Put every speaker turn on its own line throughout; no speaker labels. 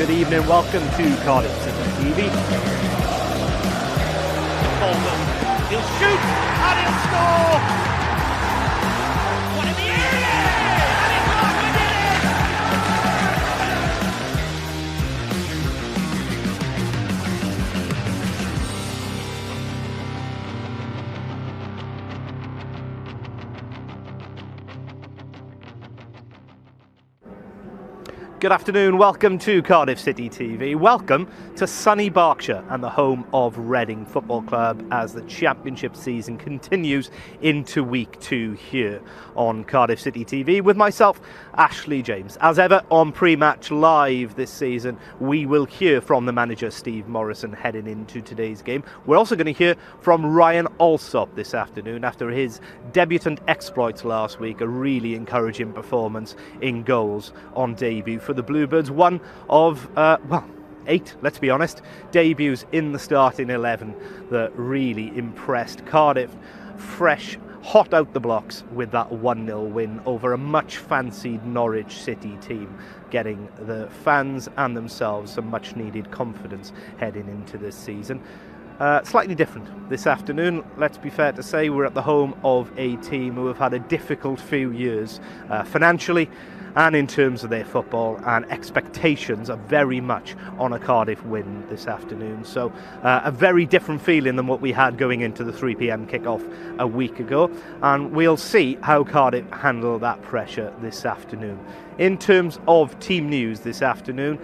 good evening. Welcome to Cardiff City TV. Coleman, he'll shoot and he'll score! One in the area! And it's Mark did Good afternoon, welcome to Cardiff City TV. Welcome to sunny Berkshire and the home of Reading Football Club as the Championship season continues into week 2 here on Cardiff City TV with myself, Ashley James. As ever on Pre-Match Live this season, we will hear from the manager Steve Morrison heading into today's game. We're also going to hear from Ryan Alsop this afternoon after his debutant exploits last week, a really encouraging performance in goals on debut for the Bluebirds, one of, 8, let's be honest, debuts in the starting 11 that really impressed. Cardiff, fresh, hot out the blocks with that 1-0 win over a much fancied Norwich City team, getting the fans and themselves some much needed confidence heading into this season. Slightly different this afternoon, let's be fair to say. We're at the home of a team who have had a difficult few years financially and in terms of their football, and expectations are very much on a Cardiff win this afternoon. So a very different feeling than what we had going into the 3 p.m. kick-off a week ago, and we'll see how Cardiff handle that pressure this afternoon. In terms of team news this afternoon,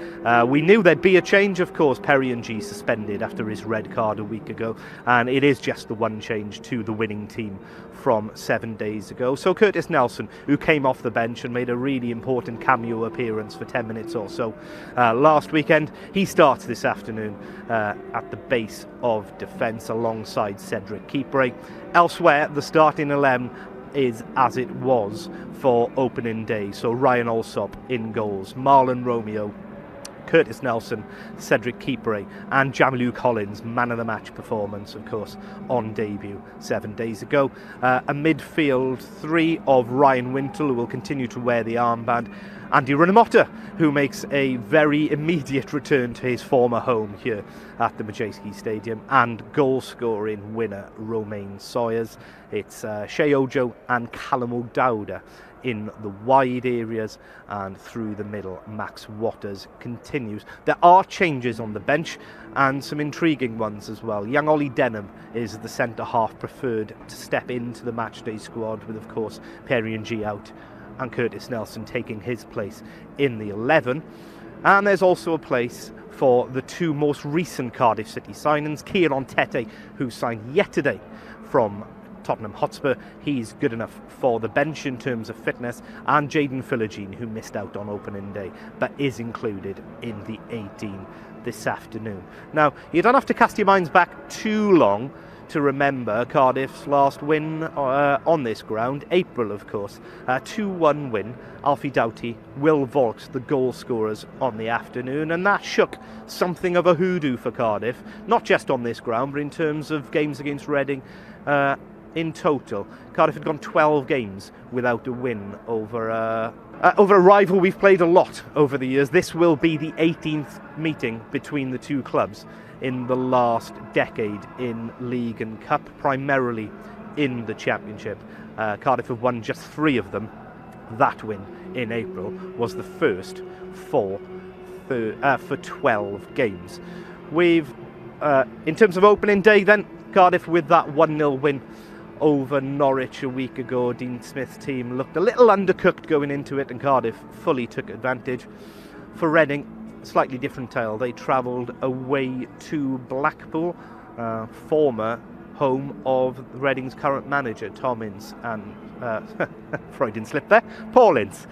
we knew there'd be a change. Of course, Perry and G suspended after his red card a week ago, and it is just the one change to the winning team from 7 days ago. So Curtis Nelson, who came off the bench and made a really important cameo appearance for 10 minutes or so last weekend, he starts this afternoon at the base of defence alongside Cedric Keeperay. Elsewhere, the starting 11 is as it was for opening day. So Ryan Alsop in goals, Marlon Romeo, Curtis Nelson, Cedric Keeperay and Jamilu Collins, man of the match performance, of course, on debut 7 days ago. A midfield 3 of Ryan Wintle, who will continue to wear the armband, Andy Runamotta, who makes a very immediate return to his former home here at the MATCHDAY Stadium, and goal-scoring winner Romain Sawyers. It's Shea Ojo and Callum O'Dowda in the wide areas, and through the middle Max Waters continues. There are changes on the bench and some intriguing ones as well. Young Ollie Denham is the centre half preferred to step into the matchday squad, with of course Perry and G out and Curtis Nelson taking his place in the 11. And there's also a place for the 2 most recent Cardiff City signings, Kieran Tete, who signed yesterday from Tottenham Hotspur. He's good enough for the bench in terms of fitness, and Jayden Philogene, who missed out on opening day but is included in the 18 this afternoon. Now, you don't have to cast your minds back too long to remember Cardiff's last win on this ground, April of course, a 2-1 win. Alfie Doughty, Will Vaulks, the goal scorers on the afternoon, and that shook something of a hoodoo for Cardiff, not just on this ground but in terms of games against Reading. In total, Cardiff had gone 12 games without a win over a rival we've played a lot over the years. This will be the 18th meeting between the two clubs in the last decade in League and Cup, primarily in the Championship. Cardiff have won just 3 of them. That win in April was the first for 12 games. We've, in terms of opening day then, Cardiff with that 1-0 win over Norwich a week ago. Dean Smith's team looked a little undercooked going into it, and Cardiff fully took advantage. For Reading, slightly different tale. They travelled away to Blackpool, former home of Reading's current manager, Tom Ince, and Freudian slip there, Paul Ince.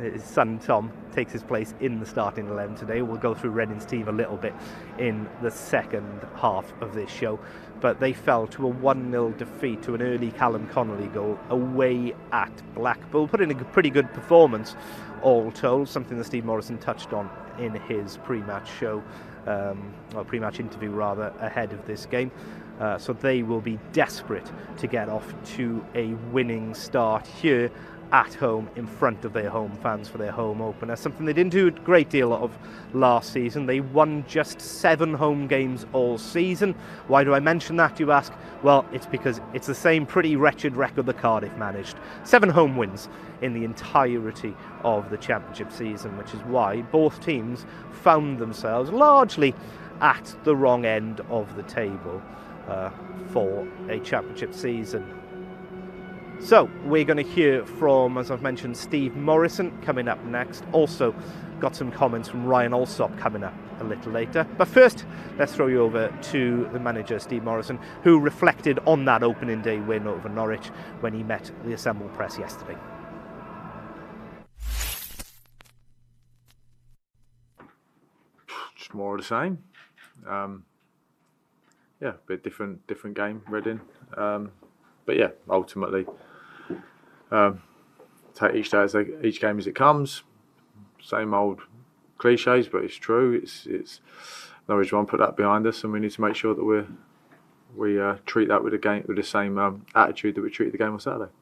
His son Tom takes his place in the starting 11 today. We'll go through Reading's team a little bit in the second half of this show, but they fell to a 1-0 defeat to an early Callum Connolly goal away at Blackpool, put in a pretty good performance all told, something that Steve Morrison touched on in his pre-match show, or pre-match interview rather, ahead of this game. So they will be desperate to get off to a winning start here at home in front of their home fans for their home opener, something they didn't do a great deal of last season. They won just 7 home games all season. Why do I mention that, you ask? Well, it's because it's the same pretty wretched record that Cardiff managed. 7 home wins in the entirety of the Championship season, which is why both teams found themselves largely at the wrong end of the table for a Championship season. So we're going to hear from, as I've mentioned, Steve Morrison coming up next. Also got some comments from Ryan Alsop coming up a little later. But first, let's throw you over to the manager, Steve Morrison, who reflected on that opening day win over Norwich when he met the assembled press yesterday.
Just more of the same. Yeah, a bit different game, Reading. But yeah, ultimately, take each game as it comes. Same old cliches, but it's true. It's Norwich won't put that behind us, and we need to make sure that we treat that with the same attitude that we treated the game on Saturday.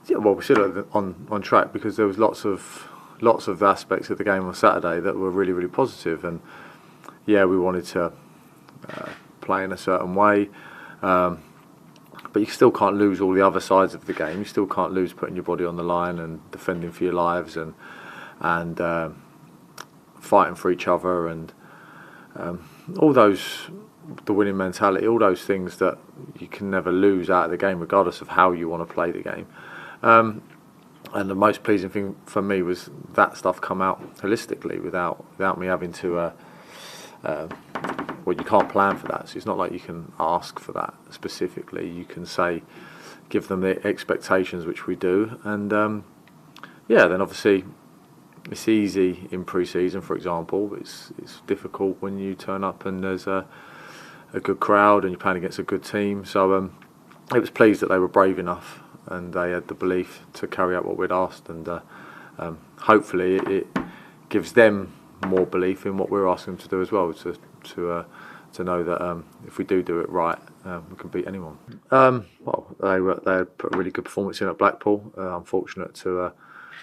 Yeah, well, we're still on track because there was lots of aspects of the game on Saturday that were really, really positive, and yeah, we wanted to play in a certain way. But you still can't lose all the other sides of the game. You still can't lose putting your body on the line and defending for your lives and fighting for each other and all those, the winning mentality, all those things that you can never lose out of the game, regardless of how you want to play the game. And the most pleasing thing for me was that stuff come out holistically without me having to. Well, you can't plan for that, so it's not like you can ask for that specifically. You can say, give them the expectations, which we do, and yeah, then obviously it's easy in pre-season, for example. It's difficult when you turn up and there's a good crowd and you're playing against a good team. So it was pleased that they were brave enough and they had the belief to carry out what we'd asked, and hopefully it gives them more belief in what we're asking them to do as well, to know that if we do it right, we can beat anyone. Well, they put a really good performance in at Blackpool. Unfortunate to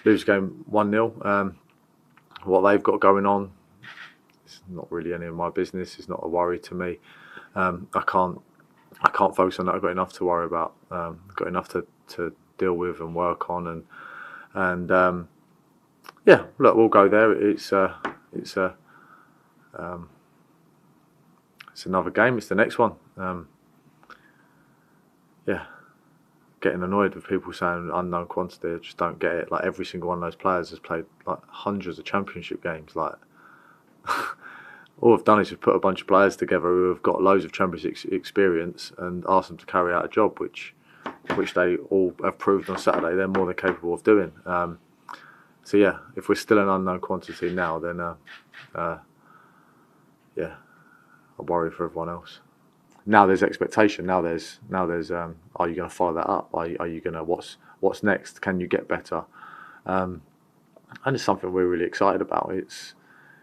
lose the game 1-0. What they've got going on, it's not really any of my business. It's not a worry to me. I can't focus on that. I've got enough to worry about. Got enough to deal with and work on, and yeah, look, we'll go there. It's another game. It's the next one. Yeah, getting annoyed with people saying unknown quantity. I just don't get it. Like, every single one of those players has played like hundreds of Championship games. Like, all I've done is just put a bunch of players together who have got loads of Championship experience and asked them to carry out a job, which they all have proved on Saturday they're more than capable of doing. So yeah, if we're still an unknown quantity now, then yeah, I worry for everyone else. Now there's expectation. Now there's are you going to follow that up? Are you going to what's next? Can you get better? And it's something we're really excited about. It's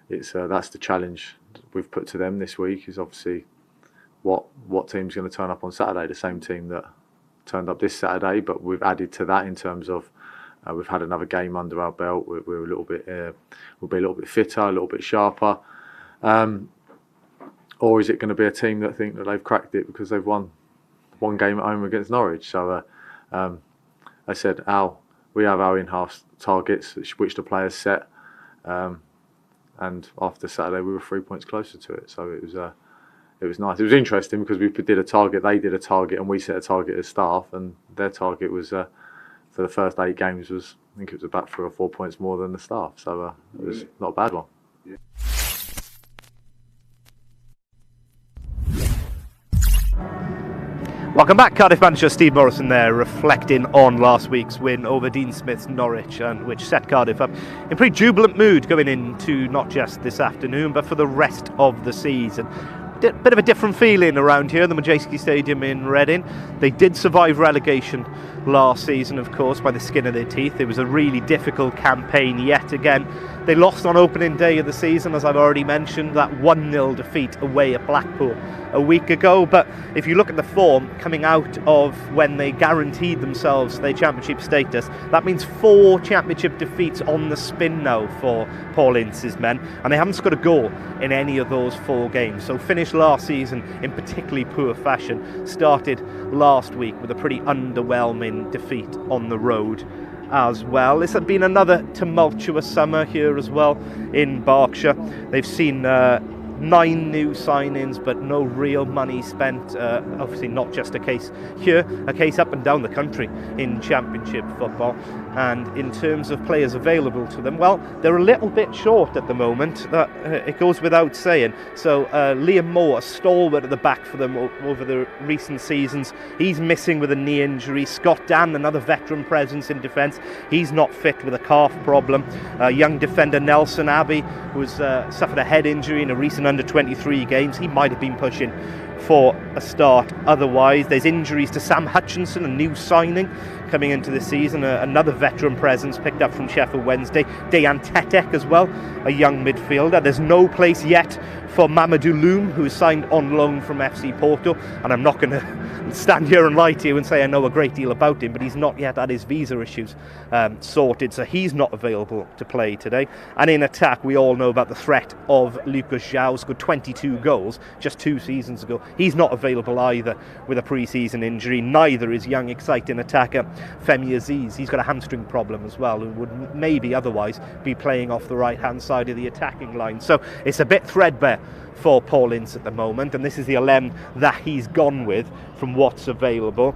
that's the challenge we've put to them this week. Is obviously what team's going to turn up on Saturday? The same team that turned up this Saturday, but we've added to that in terms of. We've had another game under our belt. We're a little bit, we'll be a little bit fitter, a little bit sharper. Or is it going to be a team that think that they've cracked it because they've won one game at home against Norwich? So I said, we have our in-house targets which the players set, and after Saturday we were 3 points closer to it. So it was nice. It was interesting because we did a target, they did a target, and we set a target as staff, and their target was. For the first 8 games was, I think it was about 3 or 4 points more than the staff, so it was not a bad one. Yeah.
Welcome back, Cardiff manager Steve Morrison there, reflecting on last week's win over Dean Smith's Norwich, and which set Cardiff up in pretty jubilant mood going into not just this afternoon but for the rest of the season. Bit of a different feeling around here, the MATCHDAY Stadium in Reading. They did survive relegation last season, of course, by the skin of their teeth. It was a really difficult campaign yet again, They lost on opening day of the season, as I've already mentioned, that 1-0 defeat away at Blackpool a week ago. But if you look at the form coming out of when they guaranteed themselves their championship status, that means 4 championship defeats on the spin now for Paul Ince's men, and they haven't scored a goal in any of those 4 games. So finished last season in particularly poor fashion, started last week with a pretty underwhelming defeat on the road as well. This had been another tumultuous summer here as well in Berkshire. They've seen 9 new signings, but no real money spent. Obviously not just a case here, a case up and down the country in Championship football. And in terms of players available to them, well, they're a little bit short at the moment. It goes without saying. So Liam Moore, a stalwart at the back for them over the recent seasons, he's missing with a knee injury. Scott Dan, another veteran presence in defence, he's not fit with a calf problem. Young defender Nelson Abbey, who's suffered a head injury in a recent under-23 games, he might have been pushing for a start otherwise. There's injuries to Sam Hutchinson, a new signing coming into the season, another veteran presence picked up from Sheffield Wednesday. Dejan Tetek as well, a young midfielder. There's no place yet for Mamadou Loum, who is signed on loan from FC Porto, and I'm not going to stand here and lie to you and say I know a great deal about him, but he's not yet had his visa issues sorted, so he's not available to play today. And in attack, we all know about the threat of Lucas João, scored 22 goals just 2 seasons ago. He's not available either with a pre-season injury. Neither is young, exciting attacker Femi Aziz. He's got a hamstring problem as well, and would maybe otherwise be playing off the right-hand side of the attacking line. So it's a bit threadbare for Paul Ince at the moment, and this is the 11 that he's gone with from what's available.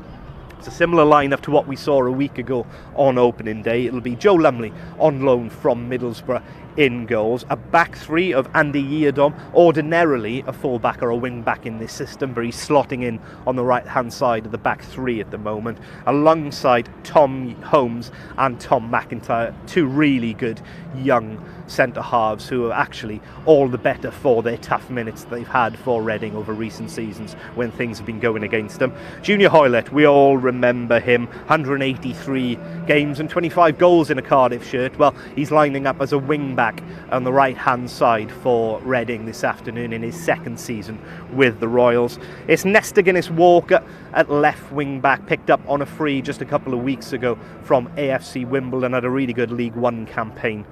It's a similar lineup to what we saw a week ago on opening day. It'll be Joe Lumley on loan from Middlesbrough in goals. A back 3 of Andy Yiadom, ordinarily a full-back or a wing-back in this system, but he's slotting in on the right-hand side of the back 3 at the moment, alongside Tom Holmes and Tom McIntyre, 2 really good young centre-halves who are actually all the better for their tough minutes that they've had for Reading over recent seasons when things have been going against them. Junior Hoylett, we all remember him, 183 games and 25 goals in a Cardiff shirt. Well, he's lining up as a wing-back on the right-hand side for Reading this afternoon in his 2nd season with the Royals. It's Nestor Guinness-Walker at left wing-back, picked up on a free just a couple of weeks ago from AFC Wimbledon, had a really good League One campaign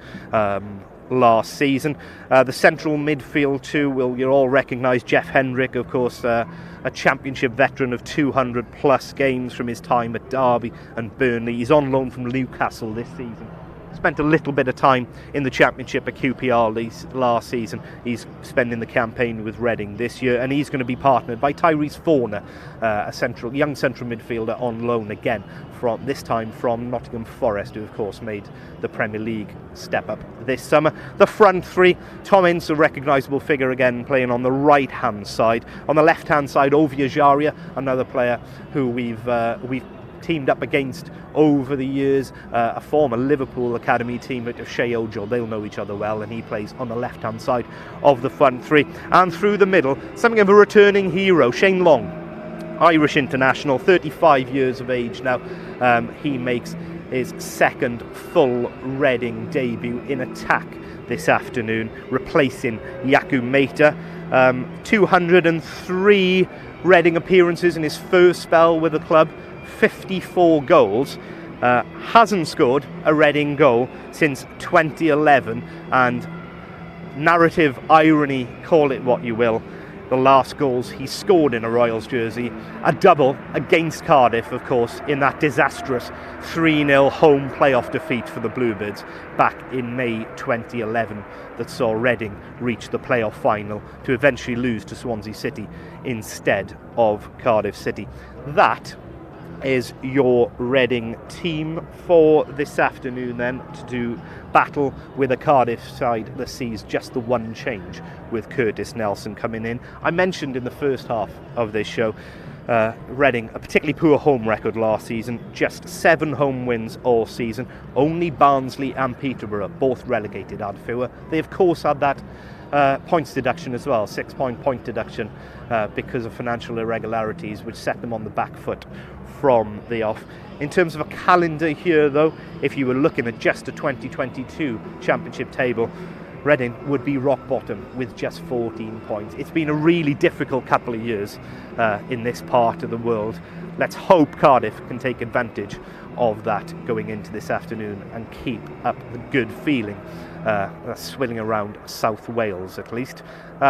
last season. The central midfield too, you'll all recognise Jeff Hendrick, of course, a championship veteran of 200 plus games from his time at Derby and Burnley. He's on loan from Newcastle this season. Spent a little bit of time in the Championship at QPR last season. He's spending the campaign with Reading this year, and he's going to be partnered by Tyrese Forner, a young central midfielder on loan again, this time from Nottingham Forest, who of course made the Premier League step up this summer. The front 3, Tom Ince, a recognisable figure again, playing on the right-hand side. On the left-hand side, Ovia Jaria, another player who we've teamed up against over the years, a former Liverpool academy teammate of Shea Ojo. They'll know each other well, and he plays on the left-hand side of the front 3. And through the middle, something of a returning hero, Shane Long, Irish international, 35 years of age now. He makes his 2nd full Reading debut in attack this afternoon, replacing Yaku Mehta. 203 Reading appearances in his first spell with the club, 54 goals, hasn't scored a Reading goal since 2011, and narrative irony, call it what you will, the last goals he scored in a Royals jersey, a double against Cardiff, of course, in that disastrous 3-0 home playoff defeat for the Bluebirds back in May 2011 that saw Reading reach the playoff final to eventually lose to Swansea City instead of Cardiff City. That is your Reading team for this afternoon then, to do battle with a Cardiff side that sees just the one change with Curtis Nelson coming in. I mentioned in the first half of this show Reading, a particularly poor home record last season, just 7 home wins all season. Only Barnsley and Peterborough, both relegated, had fewer. They of course had that points deduction as well, 6 point deduction because of financial irregularities, which set them on the back foot from the off. In terms of a calendar here, though, if you were looking at just a 2022 championship table, Reading would be rock bottom with just 14 points. It's been a really difficult couple of years in this part of the world. Let's hope Cardiff can take advantage of that going into this afternoon and keep up the good feeling swilling around South Wales at least.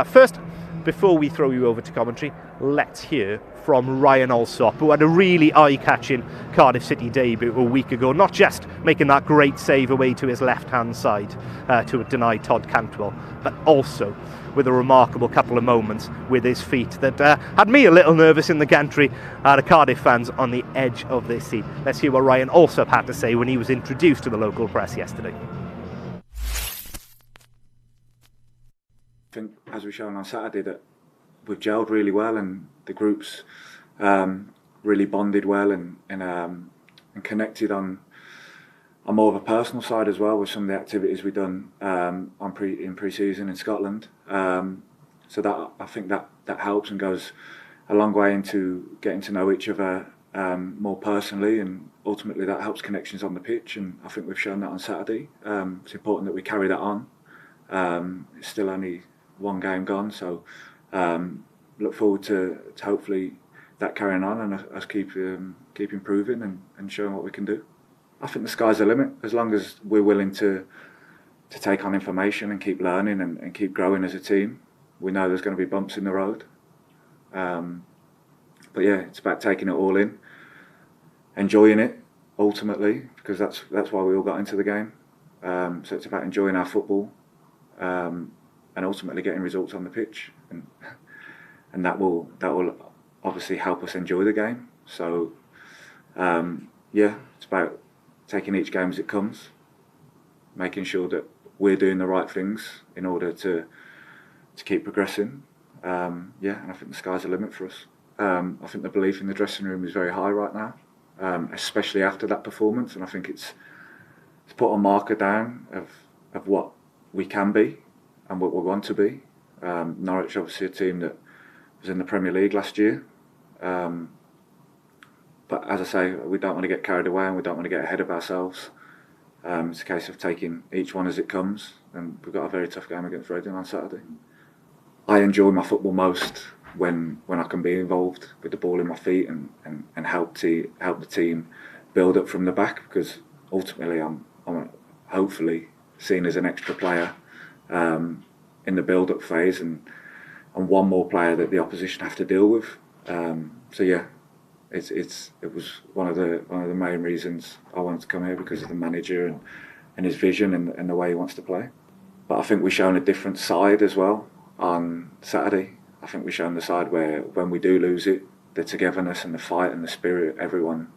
First, before we throw you over to commentary, let's hear from Ryan Alsop, who had a really eye-catching Cardiff City debut a week ago, not just making that great save away to his left-hand side to deny Todd Cantwell, but also with a remarkable couple of moments with his feet that had me a little nervous in the gantry. The Cardiff fans on the edge of their seat. Let's hear what Ryan Alsop had to say when he was introduced to the local press yesterday.
I think, as we've shown on Saturday, that we've gelled really well, and the groups really bonded well and connected on more of a personal side as well with some of the activities we've done in pre-season in Scotland. So that, I think that helps and goes a long way into getting to know each other more personally, and ultimately that helps connections on the pitch, and I think we've shown that on Saturday. It's important that we carry that on. It's still only one game gone, so look forward to hopefully that carrying on and us keep improving and showing what we can do. I think the sky's the limit as long as we're willing to take on information and keep learning and keep growing as a team. We know there's going to be bumps in the road, but yeah, it's about taking it all in, enjoying it ultimately, because that's why we all got into the game. So it's about enjoying our football and ultimately getting results on the pitch, and that will obviously help us enjoy the game. So yeah, it's about taking each game as it comes, making sure that we're doing the right things in order to keep progressing. Yeah, and I think the sky's the limit for us. I think the belief in the dressing room is very high right now, especially after that performance, and I think it's put a marker down of what we can be and what we want to be. Norwich, obviously a team that was in the Premier League last year, but as I say, we don't want to get carried away and we don't want to get ahead of ourselves. It's a case of taking each one as it comes, and we've got a very tough game against Reading on Saturday. I enjoy my football most when I can be involved with the ball in my feet and help the team build up from the back, because ultimately I'm hopefully seen as an extra player in the build-up phase and one more player that the opposition have to deal with. So yeah, it was one of the main reasons I wanted to come here, because of the manager and his vision and the way he wants to play. But I think we've shown a different side as well on Saturday. I think we've shown the side where when we do lose it, the togetherness and the fight and the spirit, everyone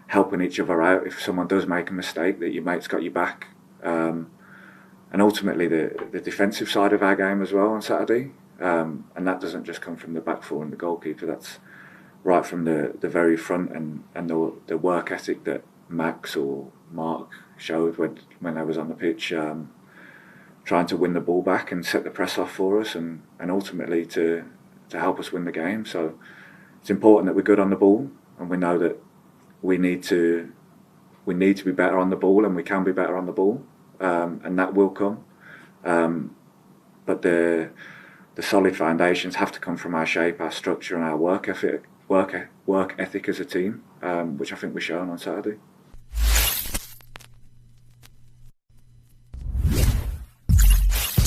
helping each other out. If someone does make a mistake, that your mate's got your back. And ultimately the defensive side of our game as well on Saturday. And that doesn't just come from the back four and the goalkeeper. That's right from the very front and the work ethic that Max or Mark showed when they was on the pitch, trying to win the ball back and set the press off for us and ultimately to help us win the game. So it's important that we're good on the ball, and we know that we need to be better on the ball, and we can be better on the ball, and that will come. But the solid foundations have to come from our shape, our structure, and our work ethic as a team, which I think we've shown on Saturday.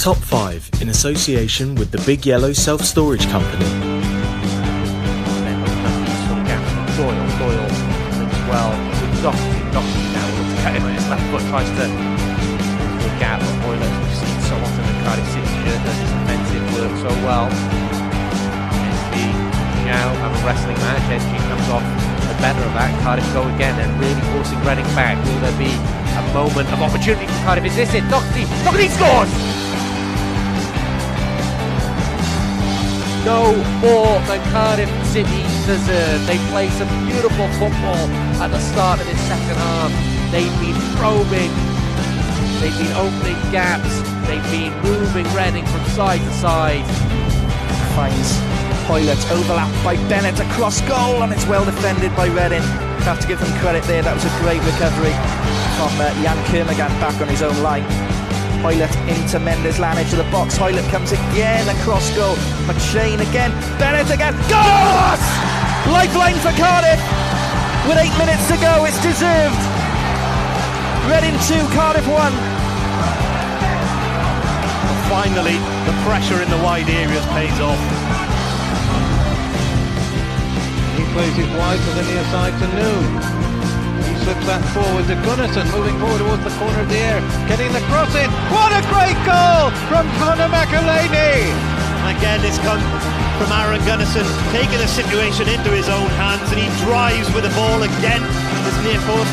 Top 5 in association with the Big Yellow Self-Storage Company.
Doyle links well with Doherty now looks to cut in on his left foot, tries to into a gap. Boyle, we've seen so often the Cardiff City shirt does his defensive work so well. SB now have a wrestling match. SG comes off the better of that. Cardiff go again and really forcing Reading back. Will there be a moment of opportunity for Cardiff? Is this it? Doherty scores! No more than Cardiff City deserve. They play some beautiful football at the start of this second half. They've been probing, they've been opening gaps,
They've been moving Reading from side to side.
Finds Hoylett, overlapped by Bennett across goal, and it's well defended by Reading. Have to give them credit there. That was a great recovery from Jan Kermagan back on his own line. Hoylett into Mendes-Lan, edge of the box. Hoylett comes again across goal. McShane again. Bennett again. Goal! Lifeline for Cardiff. With 8 minutes to go, it's deserved. Reading 2, Cardiff 1.
And finally, the pressure in the wide areas pays off.
He plays it wide to the near side to Noon. He slips that forward to Gunnarsson, moving forward towards the corner of the air, getting the cross in. What a great goal from Conor McAleny!
Again, this comes from Aaron Gunnarsson, taking the situation into his own hands, and he drives with the ball again, this near post.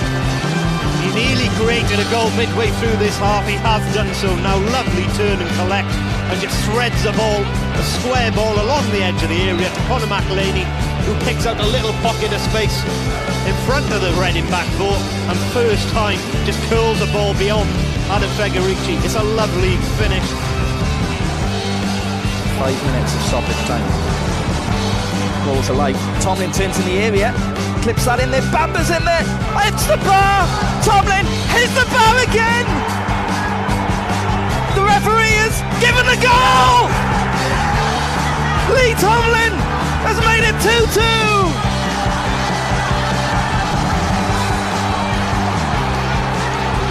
He nearly created a goal midway through this half. He has done so now. Lovely turn and collect, and just threads a ball, a square ball along the edge of the area to Conor McAleny, who picks out a little pocket of space in front of the Reading back four, and first time just curls the ball beyond Adam Fegerici. It's a lovely finish.
5 minutes of stoppage time. Ball to life. Tomlin turns in the area, clips that in there. Bamba's in there. It's the bar. Tomlin hits the bar again. The referee has given the goal. Lee Tomlin has made it 2-2.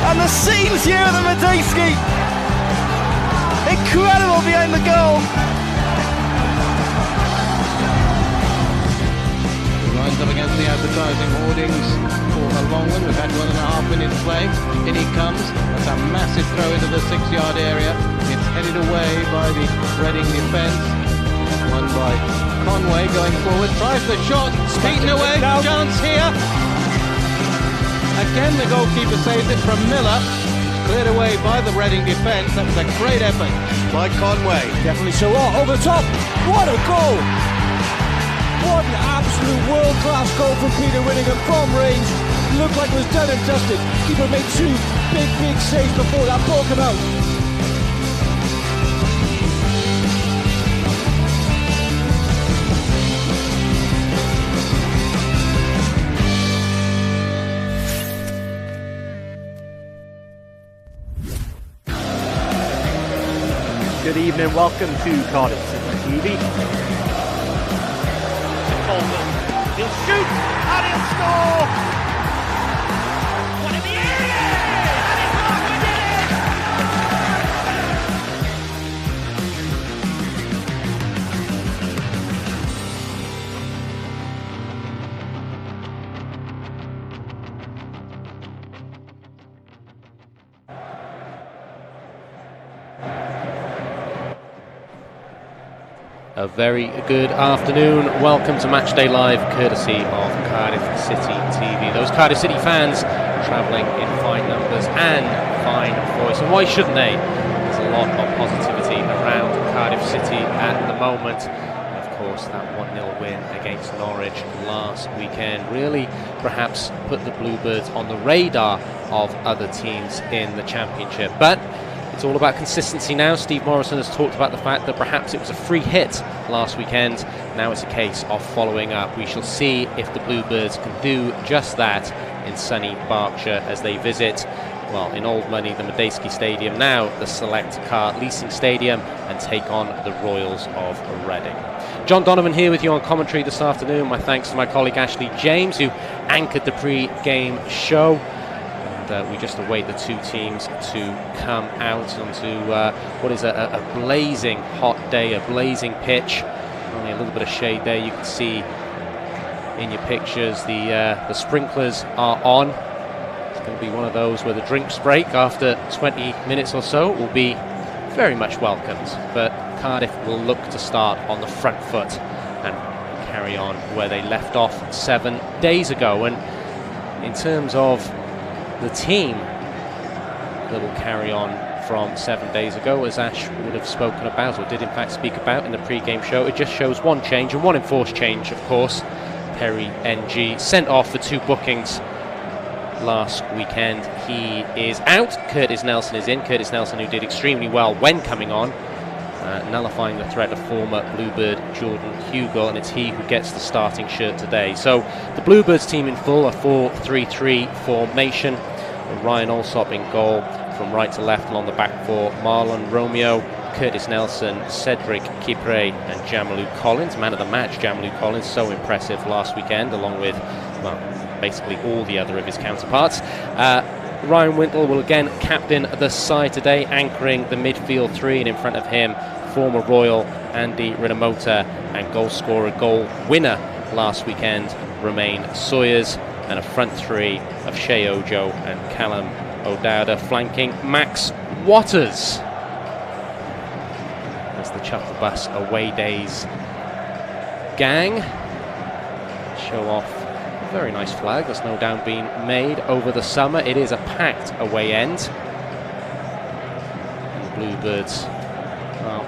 And the scenes here at the Medeski. Incredible behind the goal.
He lines up against the advertising hoardings for a long one. We've had 1.5 minutes play. In he comes. That's a massive throw into the 6-yard area. It's headed away by the Reading defence. Won by Conway going forward. Tries the shot. Beaten away. Chance here. Again, the goalkeeper saves it from Miller. Cleared away by the Reading defence. That was a great effort by Conway.
Definitely so. Over the top. What a goal! What an absolute world-class goal from Peter Whittingham from range. Looked like it was done and dusted. Keeper made 2 big saves before that ball came out.
Good evening, welcome to Cardiff City TV.
Coleman, he'll shoot and he'll score! One in the area! And it's not, we did it!
A very good afternoon. Welcome to Matchday Live, courtesy of Cardiff City TV. Those Cardiff City fans travelling in fine numbers and fine voice. And why shouldn't they? There's a lot of positivity around Cardiff City at the moment. And of course, that 1-0 win against Norwich last weekend really perhaps put the Bluebirds on the radar of other teams in the Championship. But it's all about consistency now. Steve Morrison has talked about the fact that perhaps it was a free hit last weekend. Now it's a case of following up. We shall see if the Bluebirds can do just that in sunny Berkshire as they visit, well, in old money, the Medeski Stadium, now the Select Car Leasing Stadium, and take on the Royals of Reading. John Donovan here with you on commentary this afternoon. My thanks to my colleague Ashley James, who anchored the pre-game show. We just await the two teams to come out onto what is a blazing hot day, a blazing pitch. Only a little bit of shade there. You can see in your pictures the sprinklers are on. It's going to be one of those where the drinks break after 20 minutes or so. It will be very much welcomed. But Cardiff will look to start on the front foot and carry on where they left off 7 days ago. And in terms of the team that will carry on from 7 days ago, as Ash would have spoken about, or did in fact speak about in the pre-game show, it just shows one change, and one enforced change, of course. Perry NG sent off for 2 bookings last weekend. He is out. Curtis Nelson is in. Curtis Nelson, who did extremely well when coming on, nullifying the threat of former Bluebird Jordan Hugo, and it's he who gets the starting shirt today. So the Bluebirds team in full, a 4-3-3 formation, with Ryan Alsop in goal. From right to left along the back four, Marlon Romeo, Curtis Nelson, Cedric Kipre and Jamalu Collins. Man of the match, Jamalu Collins, so impressive last weekend, along with, well, basically all the other of his counterparts. Ryan Wintle will again captain the side today, anchoring the midfield three, and in front of him, former Royal Andy Rinomota, and goal scorer, goal winner last weekend, Romain Sawyers, and a front three of Shea Ojo and Callum O'Dowda, flanking Max Waters. As the Chuckle Bus away days gang show off a very nice flag that's no doubt been made over the summer. It is a packed away end. And the Bluebirds, well,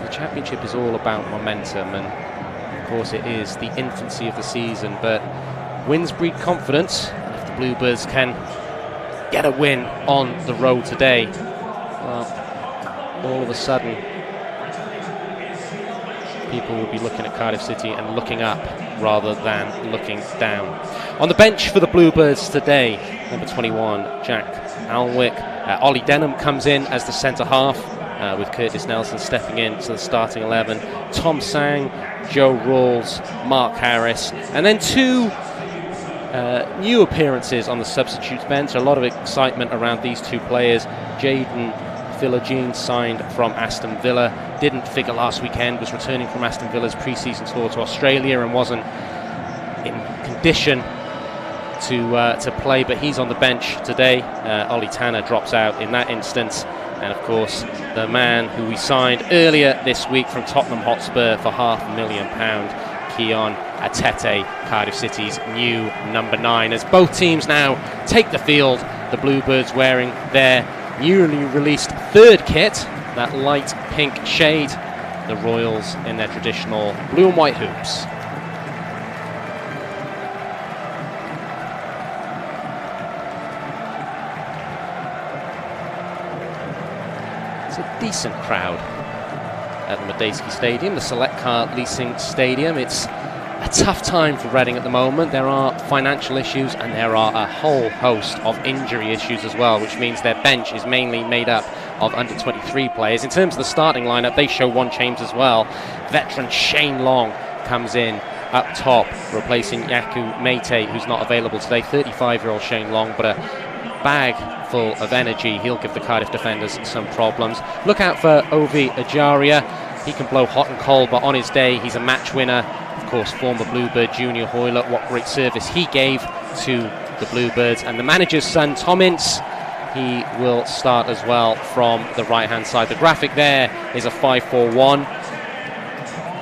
the championship is all about momentum, and of course it is the infancy of the season, but wins breed confidence. And if the Bluebirds can get a win on the road today, well, all of a sudden people will be looking at Cardiff City and looking up rather than looking down. On the bench for the Bluebirds today, number 21, Jack Alnwick. Ollie Denham comes in as the centre half, with Curtis Nelson stepping in to the starting 11. Tom Sang, Joe Rawls, Mark Harris, and then two new appearances on the substitutes bench. A lot of excitement around these two players. Jaden Philogene, signed from Aston Villa, didn't figure last weekend, was returning from Aston Villa's pre-season tour to Australia and wasn't in condition to play, but he's on the bench today. Ollie Tanner drops out in that instance, and of course the man who we signed earlier this week from Tottenham Hotspur for £500,000, Keon Atete, Cardiff City's new number 9, as both teams now take the field. The Bluebirds wearing their newly released third kit, that light pink shade. The Royals in their traditional blue and white hoops. It's a decent crowd at the Medeski Stadium, the Select Car Leasing Stadium. It's a tough time for Reading at the moment. There are financial issues and there are a whole host of injury issues as well, which means their bench is mainly made up of under 23 players. In terms of the starting lineup, they show one change as well. Veteran Shane Long comes in up top, replacing Yaku Mete, who's not available today. 35-year-old Shane Long, but a bag full of energy. He'll give the Cardiff defenders some problems. Look out for Ovi Ajaria. He can blow hot and cold, but on his day, he's a match winner. Of course, former Bluebird Junior Hoyler, what great service he gave to the Bluebirds. And the manager's son, Tom Ince, he will start as well from the right-hand side. The graphic there is a 5-4-1.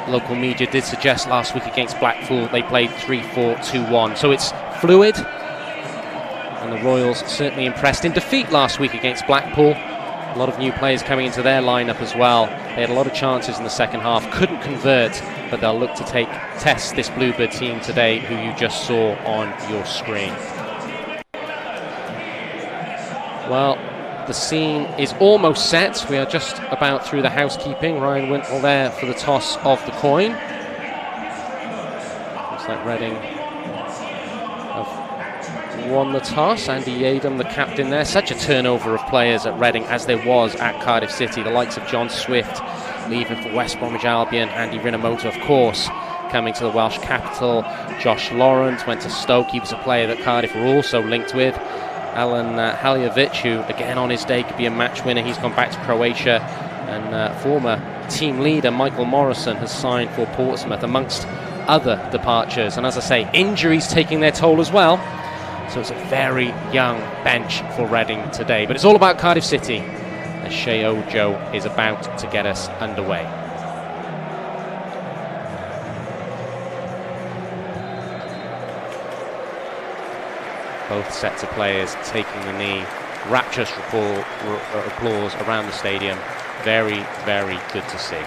Local media did suggest last week against Blackpool they played 3-4-2-1. So it's fluid. And the Royals certainly impressed in defeat last week against Blackpool. A lot of new players coming into their lineup as well. They had a lot of chances in the second half, couldn't convert, but they'll look to test this Bluebird team today, who you just saw on your screen. Well, the scene is almost set. We are just about through the housekeeping. Ryan Wintle there for the toss of the coin. Looks like Reading have won the toss. Andy Yadam, the captain there. Such a turnover of players at Reading, as there was at Cardiff City. The likes of John Swift leaving for West Bromwich Albion. Andy Rinomota, of course, coming to the Welsh capital. Josh Lawrence went to Stoke. He was a player that Cardiff were also linked with. Alan Haljovic, who again on his day could be a match winner. He's gone back to Croatia. And former team leader Michael Morrison has signed for Portsmouth, amongst other departures. And as I say, injuries taking their toll as well. So it's a very young bench for Reading today. But it's all about Cardiff City, as Shea Ojo is about to get us underway. Both sets of players taking the knee. Rapturous applause around the stadium. Very, very good to see.